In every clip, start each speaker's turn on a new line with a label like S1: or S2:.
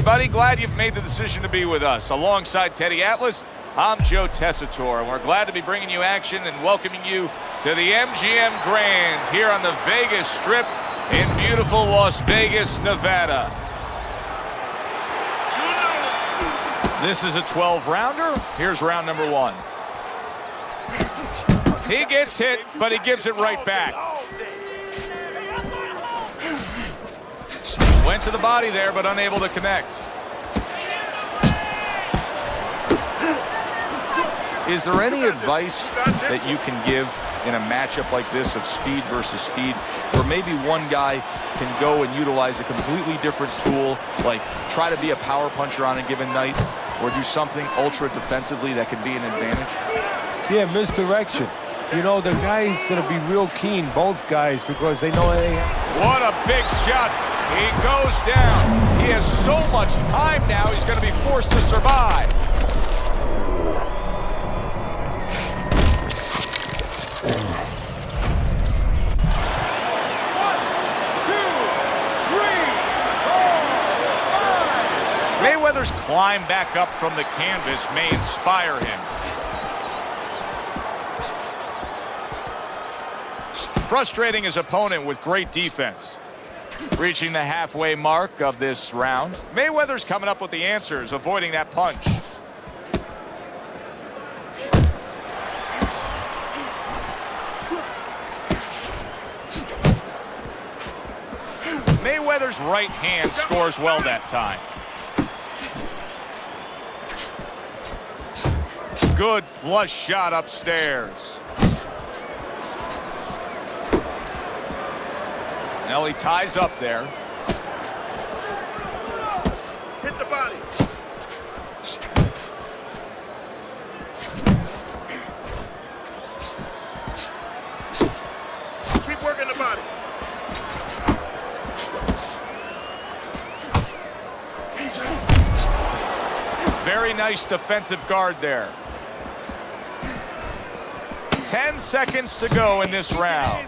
S1: everybody. Glad you've made the decision to be with us. Alongside Teddy Atlas, I'm Joe Tessitore, and we're glad to be bringing you action and welcoming you to the MGM Grand here on the Vegas Strip in beautiful Las Vegas, Nevada. This is a 12-rounder. Here's round number 1. He gets hit, but he gives it right back. Went to the body there, but unable to connect. Is there any advice that you can give in a matchup like this of speed versus speed, where maybe one guy can go and utilize a completely different tool, like try to be a power puncher on a given night, or do something ultra defensively that can be an advantage?
S2: Yeah, misdirection. You know, the guy's going to be real keen, both guys, because they know they have...
S1: What a big shot. He goes down. He has so much time now, he's going to be forced to survive. Mayweather's climb back up from the canvas may inspire him. Frustrating his opponent with great defense. Reaching the halfway mark of this round. Mayweather's coming up with the answers, avoiding that punch. Mayweather's right hand scores well that time. Good flush shot upstairs. Now he ties up there.
S3: Hit the body. Keep working the body.
S1: Very nice defensive guard there. 10 seconds to go in this round.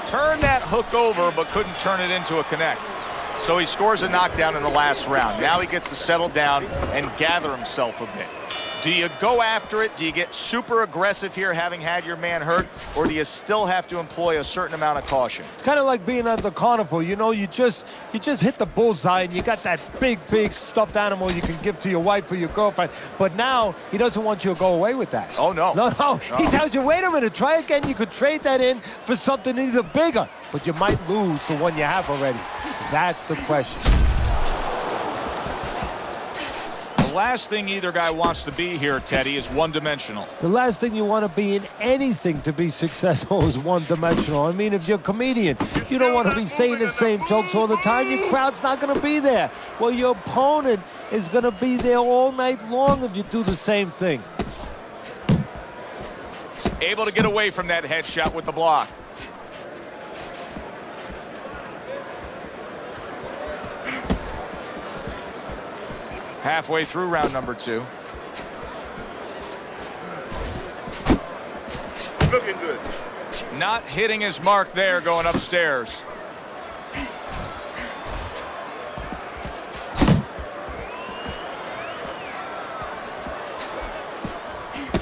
S1: Turned that hook over, but couldn't turn it into a connect. So he scores a knockdown in the last round. Now he gets to settle down and gather himself a bit. Do you go after it? Do you get super aggressive here, having had your man hurt? Or do you still have to employ a certain amount of caution?
S2: It's kind of like being at the carnival. You know, you just hit the bullseye, and you got that big stuffed animal you can give to your wife or your girlfriend. But now he doesn't want you to go away with that.
S1: Oh, no.
S2: No. He tells you, wait a minute, try again. You could trade that in for something even bigger, but you might lose the one you have already. That's the question.
S1: The last thing either guy wants to be here, Teddy, is one-dimensional.
S2: The last thing you want to be in anything to be successful is one-dimensional. I mean, if you're a comedian, you don't want to be saying the same jokes all the time. Your crowd's not going to be there. Well, your opponent is going to be there all night long if you do the same thing.
S1: Able to get away from that headshot with the block. Halfway through round number 2.
S3: Looking good.
S1: Not hitting his mark there, going upstairs.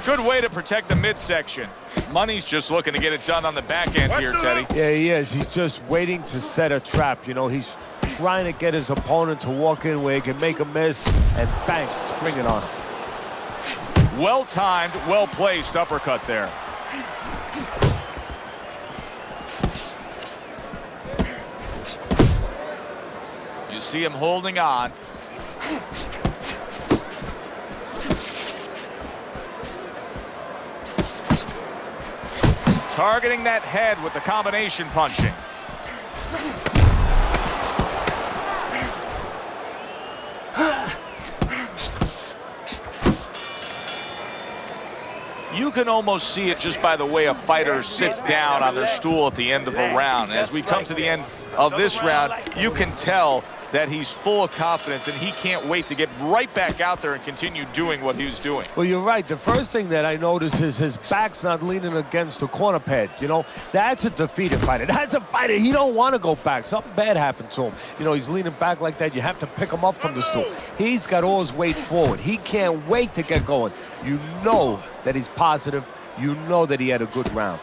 S1: Good way to protect the midsection. Money's just looking to get it done on the back end here, Teddy.
S2: Yeah, he is. He's just waiting to set a trap. You know, he's trying to get his opponent to walk in where he can make a miss and bang, spring it on him.
S1: Well-timed, well-placed uppercut there. You see him holding on. Targeting that head with the combination punching. You can almost see it just by the way a fighter sits down on their stool at the end of a round. As we come to the end of this round, you can tell that he's full of confidence, and he can't wait to get right back out there and continue doing what he was doing.
S2: Well, you're right. The first thing that I noticed is his back's not leaning against the corner pad. You know, that's a defeated fighter. That's a fighter. He don't want to go back. Something bad happened to him. You know, he's leaning back like that. You have to pick him up from the stool. He's got all his weight forward. He can't wait to get going. You know that he's positive. You know that he had a good round.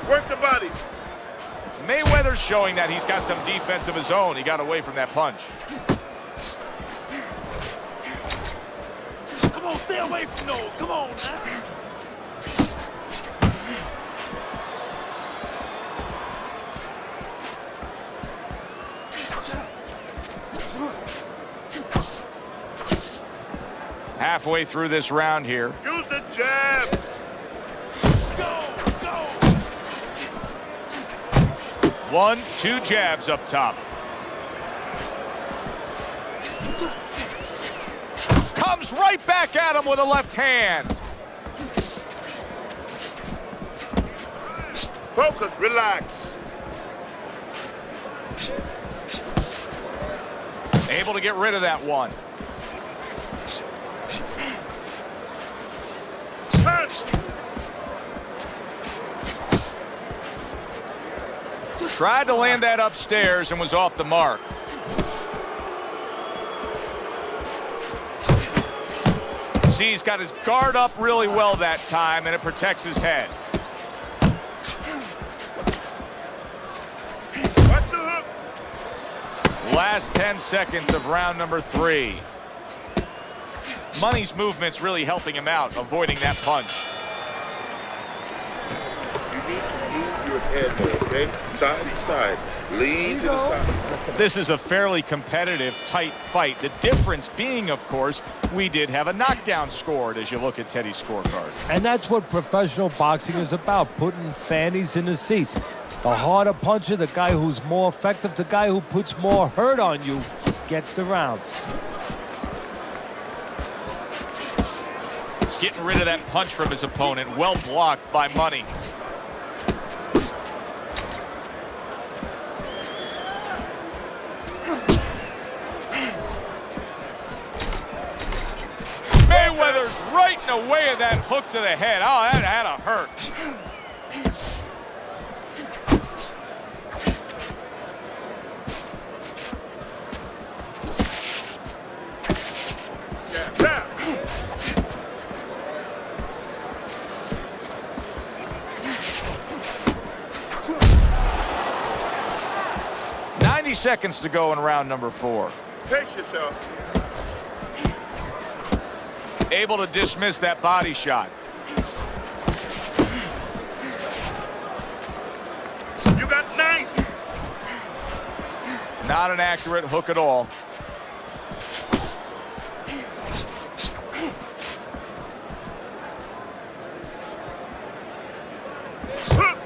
S3: Work the body.
S1: Mayweather's showing that he's got some defense of his own. He got away from that punch.
S3: Come on, stay away from those. Come on now.
S1: Halfway through this round here.
S3: Use the jab. Go, go.
S1: 1-2 jabs up top. Comes right back at him with a left hand.
S3: Focus, relax.
S1: Able to get rid of that one.
S3: Punch.
S1: Tried to land that upstairs and was off the mark. See, he's got his guard up really well that time, and it protects his head.
S3: Watch the hook.
S1: Last 10 seconds of round number 3. Money's movement's really helping him out, avoiding that punch.
S3: You need to move your head more, okay? Side to side. Lean to the side.
S1: This is a fairly competitive, tight fight. The difference being, of course, we did have a knockdown scored as you look at Teddy's scorecard.
S2: And that's what professional boxing is about, putting fannies in the seats. The harder puncher, the guy who's more effective, the guy who puts more hurt on you, gets the rounds.
S1: Getting rid of that punch from his opponent. Well blocked by Money. Mayweather's right in the way of that hook to the head. Oh, that had to hurt.
S3: Yeah.
S1: 90 seconds to go in round number 4.
S3: Pace yourself.
S1: Able to dismiss that body shot.
S3: You got nice.
S1: Not an accurate hook at all.
S3: Hook.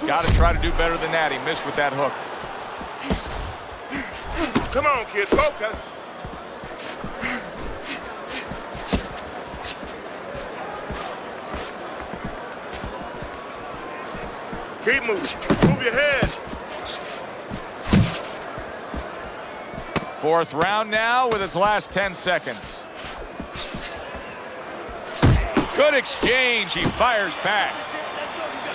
S1: Got to try to do better than that. He missed with that hook.
S3: Come on, kid, focus. Keep moving. Move your head.
S1: 4th round now with its last 10 seconds. Good exchange. He fires back.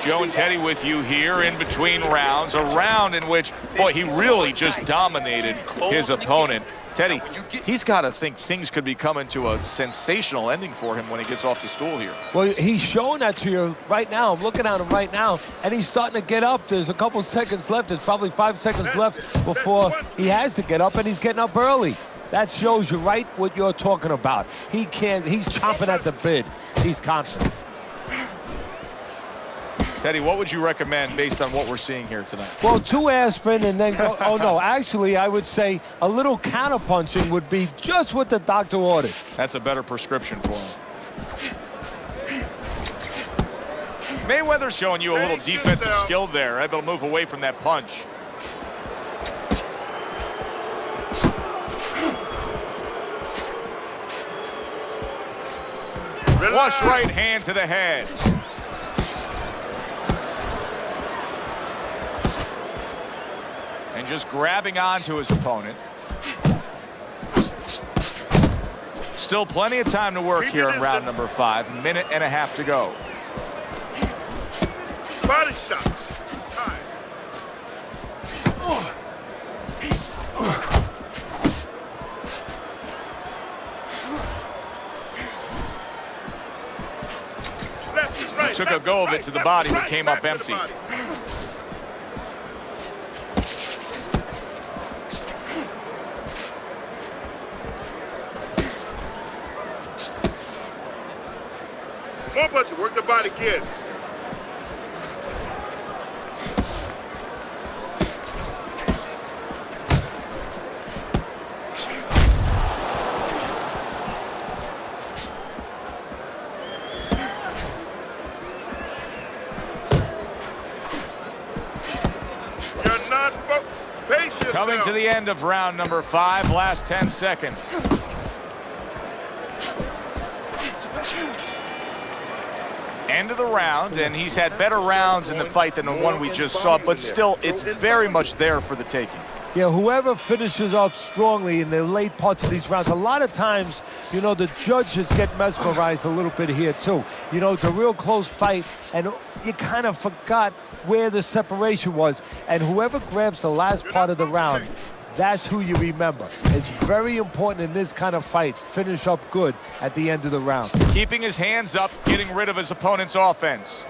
S1: Joe and Teddy with you here in between rounds. A round in which, boy, he really just dominated his opponent. Teddy, he's got to think things could be coming to a sensational ending for him when he gets off the stool here.
S2: Well, he's showing that to you right now. I'm looking at him right now, and he's starting to get up. There's a couple seconds left. There's probably 5 seconds left before he has to get up, and he's getting up early. That shows you right what you're talking about. He's chomping at the bit. He's confident.
S1: Teddy, what would you recommend based on what we're seeing here tonight?
S2: Well, 2 aspirin and then go. Oh, no. Actually, I would say a little counterpunching would be just what the doctor ordered.
S1: That's a better prescription for him. Mayweather showing you a little defensive skill there, able to move away from that punch. Flush right hand to the head. And just grabbing onto his opponent. Still plenty of time to work here in round number 5. Minute and a half to go.
S3: Body shots. Time. Left, right,
S1: Took a go of it to the body, but came up empty.
S3: More punches. Work the body, kid. You're not patient.
S1: Coming to the end of round number 5, last 10 seconds. End of the round, and he's had better rounds in the fight than the one we just saw, but still, it's very much there for the taking.
S2: Yeah, whoever finishes off strongly in the late parts of these rounds, a lot of times, you know, the judges get mesmerized a little bit here, too. You know, it's a real close fight, and you kind of forgot where the separation was. And whoever grabs the last part of the round, that's who you remember. It's very important in this kind of fight. Finish up good at the end of the round.
S1: Keeping his hands up, getting rid of his opponent's offense.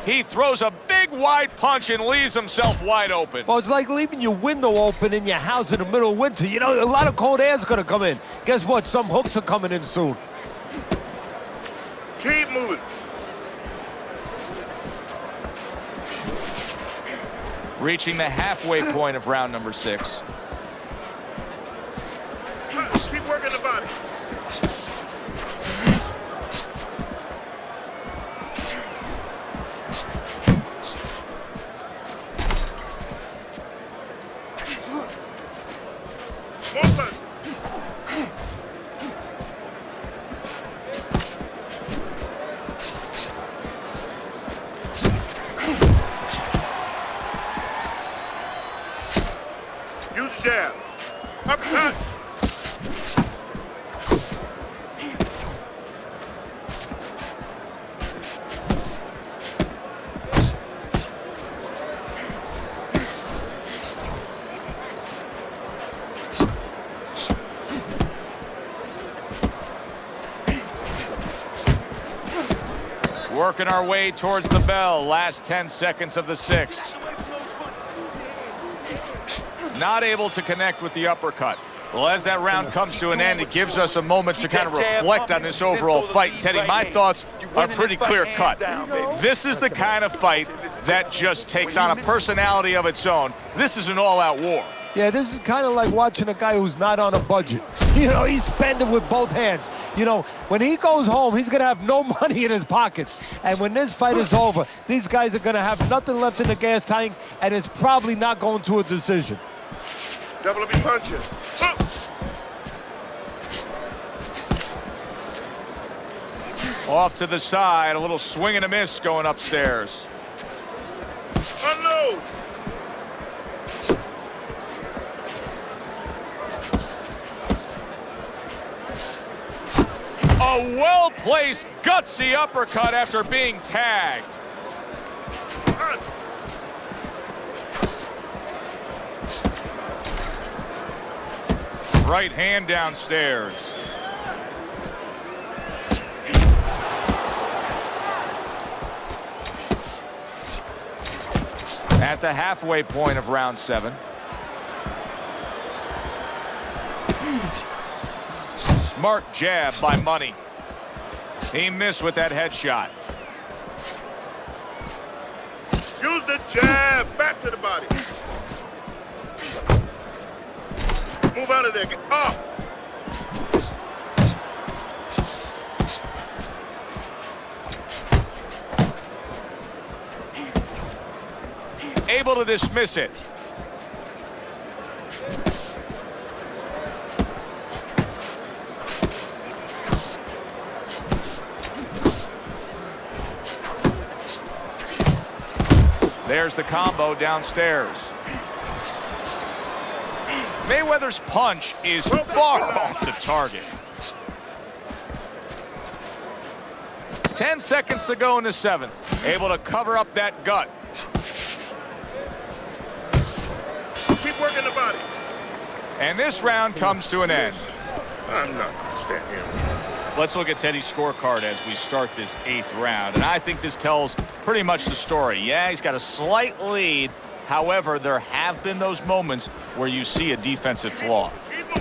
S1: He throws a big wide punch and leaves himself wide open.
S2: Well, it's like leaving your window open in your house in the middle of winter. You know, a lot of cold air is going to come in. Guess what? Some hooks are coming in soon.
S3: Keep moving.
S1: Reaching the halfway point of round number 6.
S3: Keep working the body. Use jab. Uppercut.
S1: Working our way towards the bell. Last 10 seconds of the 6th. Not able to connect with the uppercut. Well, as that round comes to an end, it gives us a moment to kind of reflect on this overall fight. Teddy, my thoughts are pretty clear-cut. This is the kind of fight that just takes on a personality of its own. This is an all-out war.
S2: Yeah, this is kind of like watching a guy who's not on a budget. You know, he's spending with both hands. You know, when he goes home, he's going to have no money in his pockets. And when this fight is over, these guys are going to have nothing left in the gas tank, and it's probably not going to a decision.
S3: Double up your punches.
S1: Off to the side, a little swing and a miss going upstairs.
S3: Unload.
S1: A well-placed, gutsy uppercut after being tagged. Right hand downstairs. At the halfway point of round 7. Smart jab by Money. He missed with that headshot.
S3: the jab. Back to the body. Move out of there. Get up.
S1: Able to dismiss it. There's the combo downstairs. Mayweather's punch is far off the target. 10 seconds to go in the 7th. Able to cover up that gut.
S3: Keep working the body.
S1: And this round comes to an end.
S3: I'm not standing here.
S1: Let's look at Teddy's scorecard as we start this 8th round. And I think this tells pretty much the story. Yeah, he's got a slight lead. However, there have been those moments where you see a defensive flaw.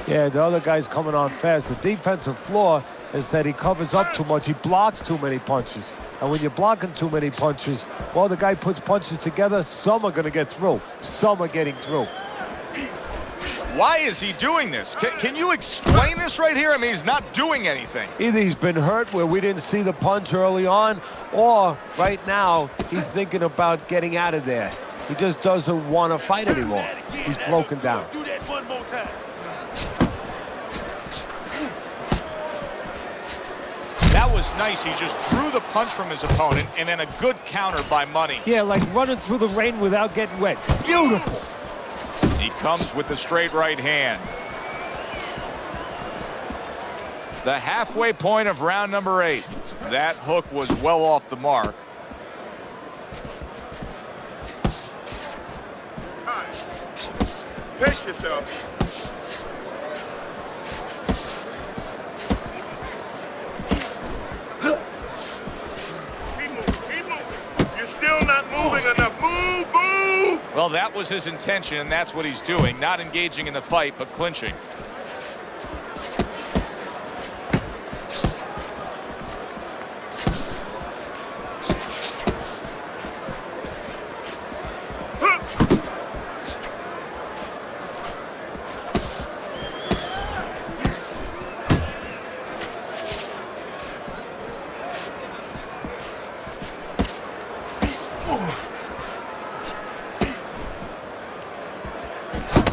S2: Yeah, the other guy's coming on fast. The defensive flaw is that he covers up too much. He blocks too many punches. And when you're blocking too many punches, well, the guy puts punches together. Some are going to get through. Some are getting through.
S1: Why is he doing this? Can you explain this right here? I mean, he's not doing anything.
S2: Either he's been hurt where we didn't see the punch early on, or right now he's thinking about getting out of there. He just doesn't want to fight anymore. He's broken down.
S3: Do that one more time.
S1: That was nice. He just drew the punch from his opponent, and then a good counter by Money.
S2: Yeah, like running through the rain without getting wet. Beautiful.
S1: He comes with the straight right hand. The halfway point of round number 8. That hook was well off the mark.
S3: Pace yourself. Keep moving. You're still not moving enough. Move, move!
S1: Well, that was his intention, and that's what he's doing. Not engaging in the fight, but clinching.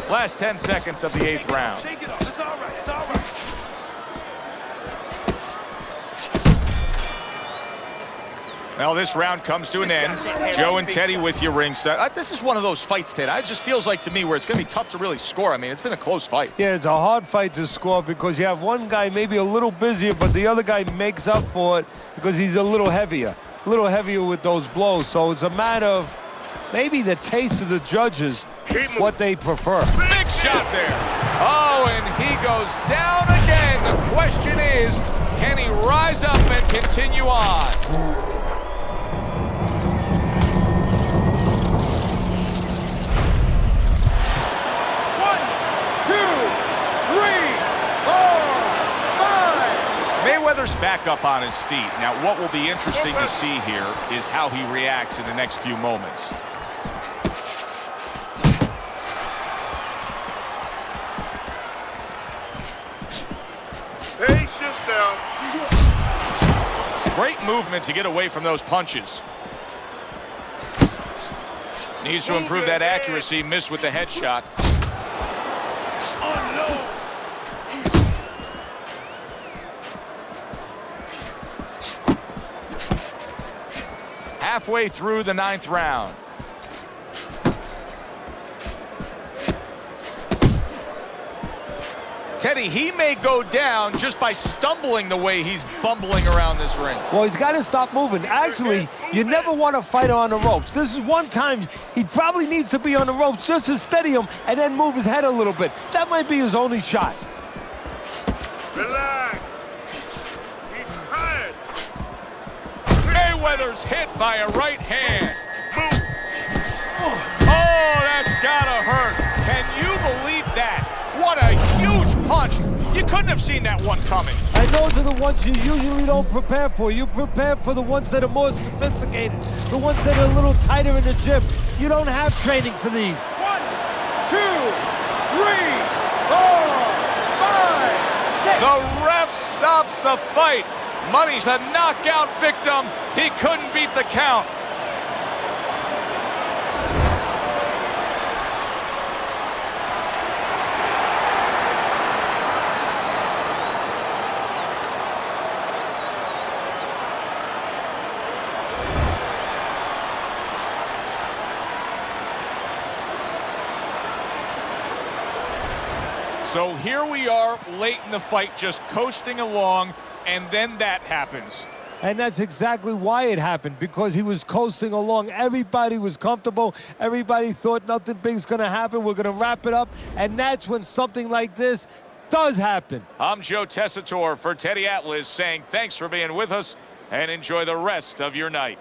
S1: Last 10 seconds of the 8th round.
S3: Shake it off. It's all right. It's all right.
S1: Well, this round comes to an end. Joe and Teddy with you ringside. This is one of those fights, Ted. It just feels like to me where it's going to be tough to really score. I mean, it's been a close fight.
S2: Yeah, it's a hard fight to score because you have one guy maybe a little busier, but the other guy makes up for it because he's a little heavier with those blows. So it's a matter of maybe the taste of the judges, what they prefer.
S1: Big shot there. Oh, and he goes down again. The question is, can he rise up and continue on? Mayweather's back up on his feet. Now, what will be interesting to see here is how he reacts in the next few moments.
S3: Pace yourself.
S1: Great movement to get away from those punches. Needs to improve that accuracy. Missed with the headshot. Halfway through the 9th round. Teddy, he may go down just by stumbling the way he's bumbling around this ring.
S2: Well, he's got to stop moving. Actually, you never want to fight on the ropes. This is one time he probably needs to be on the ropes just to steady him and then move his head a little bit. That might be his only shot.
S3: Relax. He's tired.
S1: Mayweather's hit by a right hand. Oh, that's gotta hurt. Can you believe that? What a huge punch. You couldn't have seen that one coming.
S2: And those are the ones you usually don't prepare for. You prepare for the ones that are more sophisticated, the ones that are a little tighter in the gym. You don't have training for these.
S4: 1, 2, 3, 4, 5, 6.
S1: The ref stops the fight. Money's a knockout victim. He couldn't beat the count. So here we are late in the fight, just coasting along, and then that happens.
S2: And that's exactly why it happened, because he was coasting along. Everybody was comfortable. Everybody thought nothing big's going to happen. We're going to wrap it up. And that's when something like this does happen.
S1: I'm Joe Tessitore for Teddy Atlas saying thanks for being with us and enjoy the rest of your night.